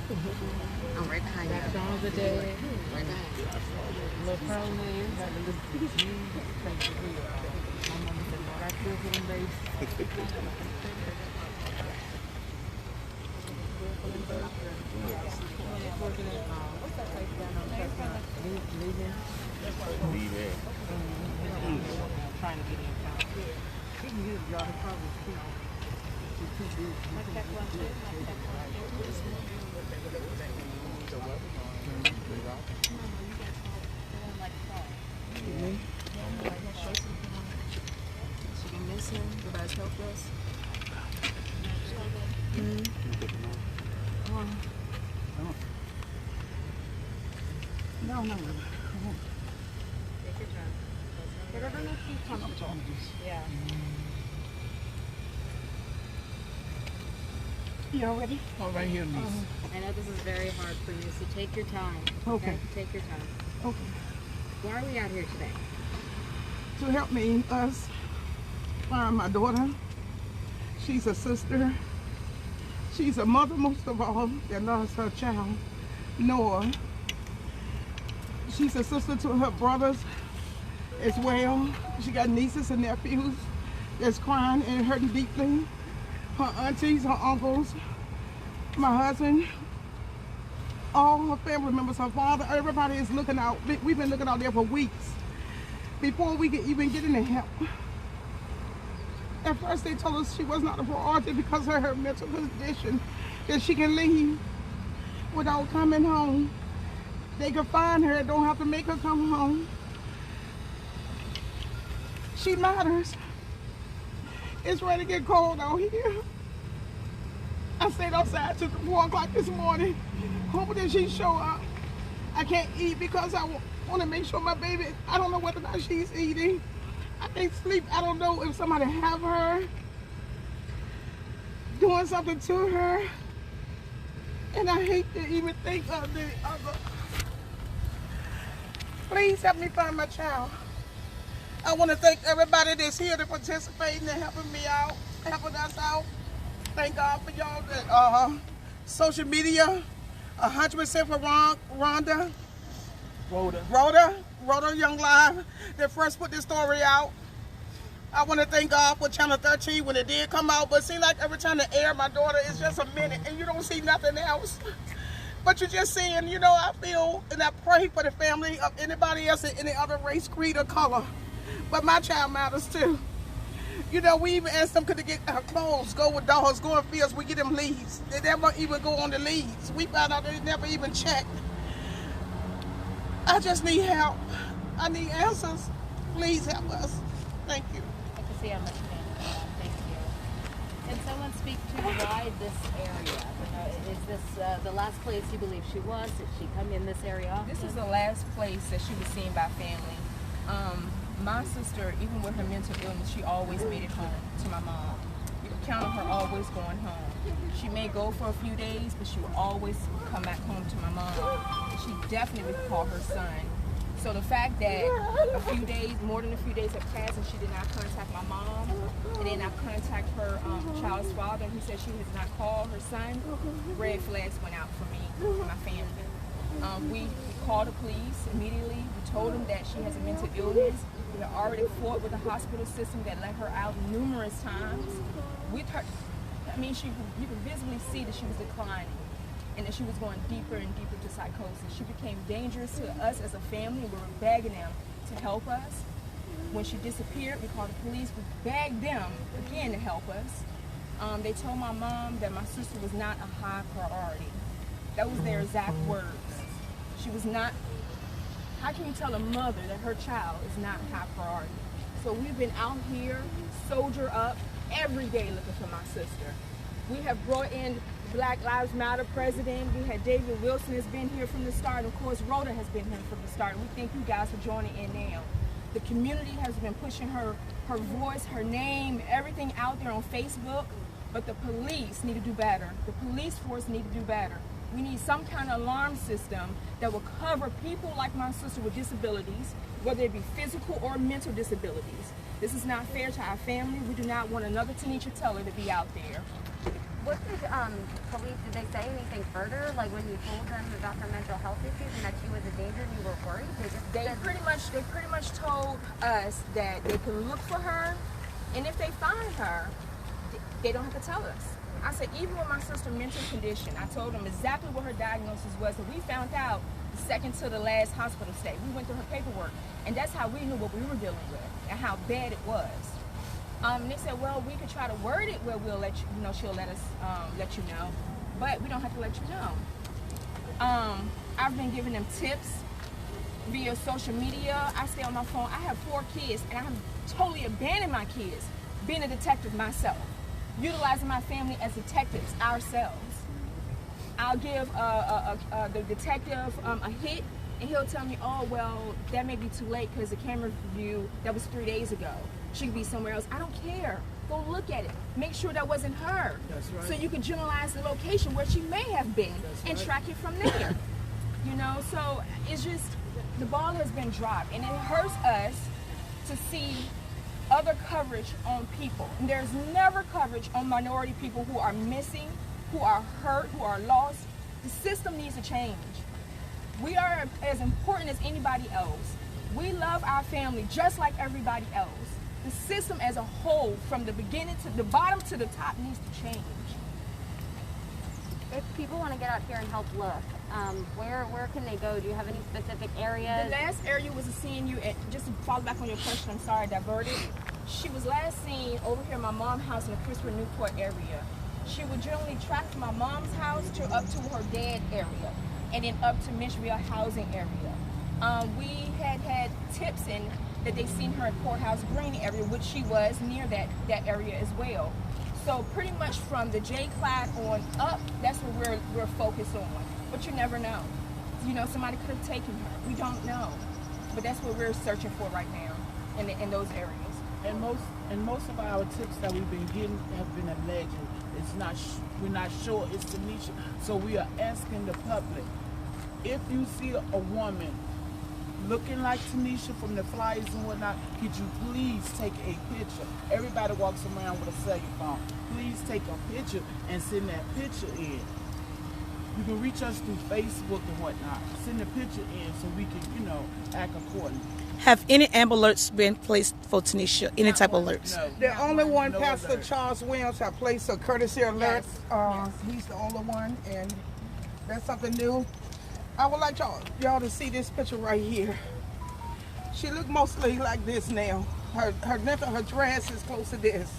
I'm right behind you. That song the day. Right behind you. Little pro man, got the little thank you. My mama said, Lord, I feel for them babies. Working at, what's that place down on Chestnut? Leaving. Trying to get in town. He can use y'all, he probably, she's too big. She been missing. Everybody's helpless. No. Whatever makes you comfortable. Yeah. You all ready? Oh, right here, niece. I know this is very hard for you, so take your time. Okay. Take your time. Okay. Why are we out here today? To help us find my daughter. She's a sister. She's a mother, most of all, that loves her child, Noah. She's a sister to her brothers as well. She got nieces and nephews that's crying and hurting deeply. Her aunties, her uncles, my husband, all her family members, her father, everybody is looking out. We've been looking out there for weeks before we could even get any help. At first they told us she was not a priority because of her mental condition, that she can leave without coming home. They could find her, don't have to make her come home. She matters. It's ready to get cold out here. I stayed outside till 4 o'clock this morning, hoping that she'd show up. I can't eat because I want to make sure my baby, I don't know whether or not she's eating. I can't sleep. I don't know if somebody have her doing something to her. And I hate to even think of the other. Please help me find my child. I want to thank everybody that's here to participate and helping me out, helping us out. Thank God for y'all that social media, 100% for Rhonda. Rhoda Young Live, that first put this story out. I want to thank God for Channel 13 when it did come out, but it seems like every time they air my daughter, it's just a minute and you don't see nothing else. But you're just seeing, you know, I feel and I pray for the family of anybody else in any other race, creed, or color. But my child matters too. You know, we even asked them could they get her clothes, go with dogs, go in fields, we get them leads. They never even go on the leads. We found out they never even checked. I just need help. I need answers. Please help us. Thank you. I can see how much you need. Thank you. Can someone speak to why this area? Is this the last place you believe she was? Did she come in this area often? This is the last place that she was seen by family. My sister, even with her mental illness, she always made it home to my mom. You could count on her always going home. She may go for a few days, but she will always come back home to my mom. And she definitely would call her son. So the fact that more than a few days have passed and she did not contact my mom and did not contact her child's father, and he said she has not called her son, red flags went out for me and my family. We called the police immediately. We told them that she has a mental illness. We had already fought with the hospital system that let her out numerous times. With her, I mean, you could visibly see that she was declining and that she was going deeper and deeper to psychosis. She became dangerous to us as a family. We were begging them to help us. When she disappeared, we called the police. We begged them again to help us. They told my mom that my sister was not a high priority. That was their exact words. She was not. How can you tell a mother that her child is not high priority? So we've been out here, soldier up, every day looking for my sister. We have brought in Black Lives Matter president. We had David Wilson has been here from the start. And of course, Rhoda has been here from the start. And we thank you guys for joining in now. The community has been pushing her voice, her name, everything out there on Facebook. But the police need to do better. The police force need to do better. We need some kind of alarm system that will cover people like my sister with disabilities, whether it be physical or mental disabilities. This is not fair to our family. We do not want another Tanisha Teller to be out there. What did police, did they say anything further? Like when you told them about her mental health issues and that she was a danger and you were worried? They pretty much told us that they can look for her, and if they find her, they don't have to tell us. I said, even with my sister's mental condition, I told them exactly what her diagnosis was, and we found out the second to the last hospital stay. We went through her paperwork, and that's how we knew what we were dealing with and how bad it was. They said, well, we could try to word it where we'll let you know, she'll let us let you know, but we don't have to let you know. I've been giving them tips via social media. I stay on my phone. I have 4 kids, and I have totally abandoned my kids, being a detective myself, utilizing my family as detectives ourselves. I'll give the detective a hit, and he'll tell me, oh, well, that may be too late because the camera view, that was 3 days ago. She could be somewhere else. I don't care. Go look at it. Make sure that wasn't her. That's right. So you can generalize the location where she may have been and track it from there. You know, so it's just, the ball has been dropped, and it hurts us to see other coverage on people. And there's never coverage on minority people who are missing, who are hurt, who are lost. The system needs to change. We are as important as anybody else. We love our family just like everybody else. The system as a whole, from the beginning to the bottom to the top, needs to change. If people want to get out here and help look, where can they go? Do you have any specific areas? The last area was a CNU, at, just to follow back on your question, I'm sorry, I diverted. She was last seen over here in my mom's house in the Christopher Newport area. She would generally track from my mom's house to up to her dad's area, and then up to Mitchellville housing area. We had tips in that they seen her at Courthouse Green area, which she was near that area as well. So pretty much from the J. Clyde on up, that's what we're focused on. But you never know. You know, somebody could have taken her. We don't know. But that's what we're searching for right now in those areas. And most of our tips that we've been getting have been alleged. It's not. We're not sure it's Tanisha. So we are asking the public, if you see a woman looking like Tanisha from the flyers and whatnot, could you please take a picture? Everybody walks around with a cell phone. Please take a picture and send that picture in. You can reach us through Facebook and whatnot. Send the picture in so we can, you know, act accordingly. Have any Amber Alerts been placed for Tanisha? Any type of alerts? No. The only one, No Pastor alert. Charles Williams, have placed a courtesy alert. Yes. He's the only one, and that's something new. I would like y'all to see this picture right here. She looked mostly like this now. Her dress is close to this.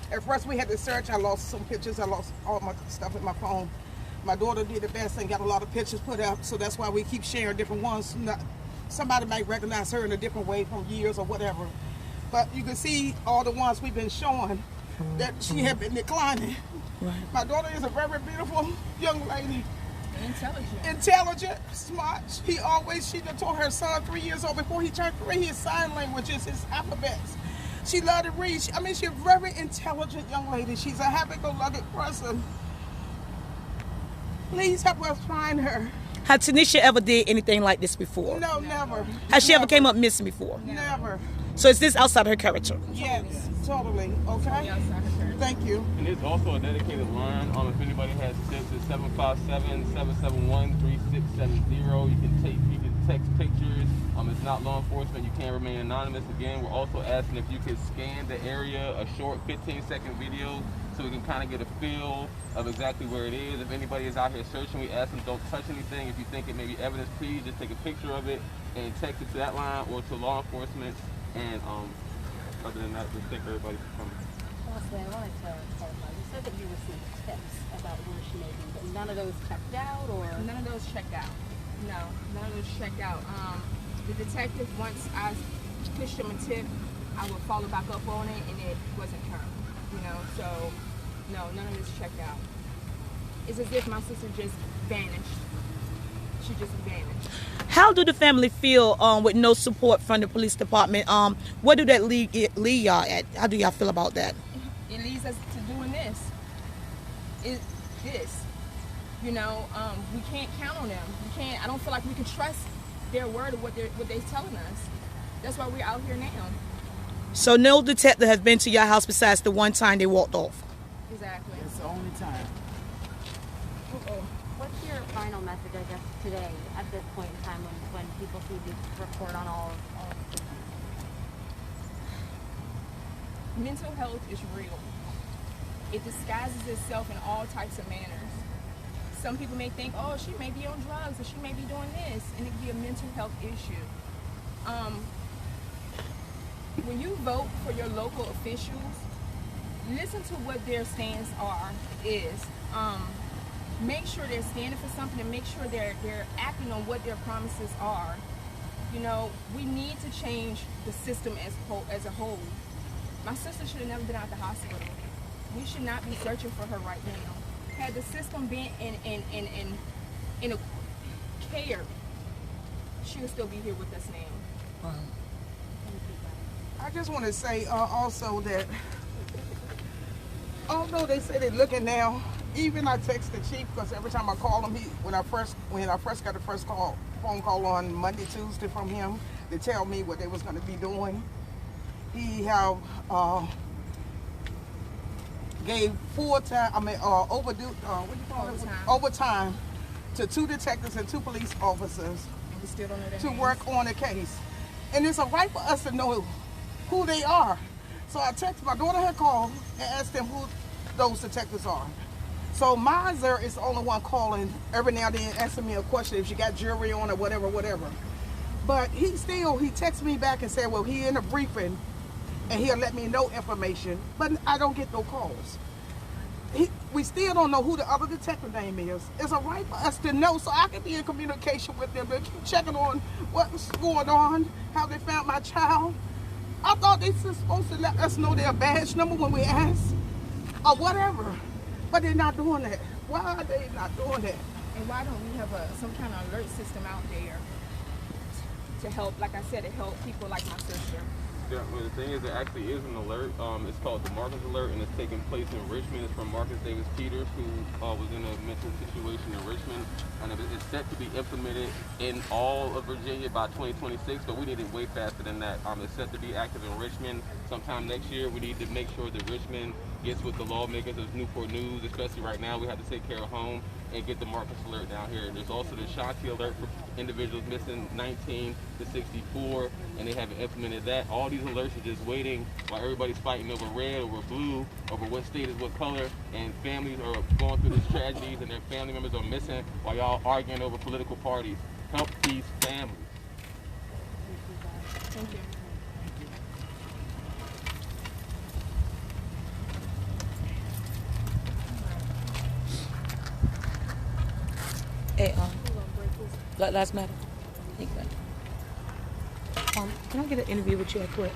At first we had to search. I lost some pictures. I lost all my stuff in my phone. My daughter did the best and got a lot of pictures put up, so that's why we keep sharing different ones. Somebody might recognize her in a different way from years or whatever. But you can see all the ones we've been showing that she had been declining. Right. My daughter is a very beautiful young lady. Intelligent, smart. She done taught her son 3 years old before he turned 3 his sign language is his alphabets. She loved to read. She's a very intelligent young lady. She's a happy-go-lucky person. Please help us find her. Has Tanisha ever did anything like this before? No, never. Has she ever came up missing before? Never. So is this outside her character? Yes, totally. Okay. Thank you. And there's also a dedicated line. If anybody has tips, it's 757-771-3670. You can text pictures. It's not law enforcement. You can't remain anonymous. Again, we're also asking if you could scan the area, a short 15-second video, so we can kind of get a feel of exactly where it is. If anybody is out here searching, we ask them don't touch anything. If you think it may be evidence, please just take a picture of it and text it to that line or to law enforcement. And other than that, just thank everybody for coming. Lastly, I wanted to clarify. You said that you received tips about where she may be, but none of those checked out, or? None of those checked out. No, none of those checked out. The detective, once I pushed him a tip, I would follow back up on it, and it wasn't her. You know, so no, none of this checked out. It's as if my sister just vanished. She just vanished. How do the family feel with no support from the police department? What do that lead y'all at? How do y'all feel about that? It leads us to doing this. You know, we can't count on them. We can't. I don't feel like we can trust their word of what they're telling us. That's why we're out here now. So no detective has been to your house besides the one time they walked off? Exactly. It's the only time. message, I guess, today at this point in time when people see this report on all of this? Mental health is real. It disguises itself in all types of manners. Some people may think, oh, she may be on drugs or she may be doing this, and it could be a mental health issue. When you vote for your local officials, listen to what their stance is. Make sure they're standing for something, and make sure they're acting on what their promises are. You know, we need to change the system as a whole. My sister should have never been out the hospital. We should not be searching for her right now. Had the system been in a care, she would still be here with us now. I just want to say also that although they say they're looking now, even I text the chief because every time I call him, when I first got the first phone call on Monday, Tuesday from him to tell me what they was going to be doing, he have gave overtime to 2 detectives and 2 police officers And we still don't know their to names. work on the case. And it's a right for us to know who they are. So I texted, my daughter had called and asked them who those detectives are. So Miser is the only one calling every now and then asking me a question if she got jury on or whatever. But he texted me back and said, well, he in a briefing and he'll let me know information, but I don't get no calls. We still don't know who the other detective name is. It's a right for us to know so I can be in communication with them, to keep checking on what's going on, how they found my child. I thought they were supposed to let us know their badge number when we asked or whatever, but they're not doing that. Why are they not doing that? And why don't we have some kind of alert system out there to help, like I said, to help people like my sister? Yeah, well, the thing is, there actually is an alert. It's called the Marcus Alert, and it's taking place in Richmond. It's from Marcus Davis Peters, who was in a mental situation in Richmond, and it's set to be implemented in all of Virginia by 2026. But we need it way faster than that. It's set to be active in Richmond sometime next year. We need to make sure that Richmond gets with the lawmakers of Newport News, especially right now. We have to take care of home and get the Marcus Alert down here. There's also the Shanti Alert for individuals missing 19 to 64, and they haven't implemented that. All these alerts are just waiting while everybody's fighting over red, over blue, over what state is what color, and families are going through these tragedies and their family members are missing while y'all arguing over political parties. Help these families. Thank you. Hey, last matter. Can I get an interview with you quick?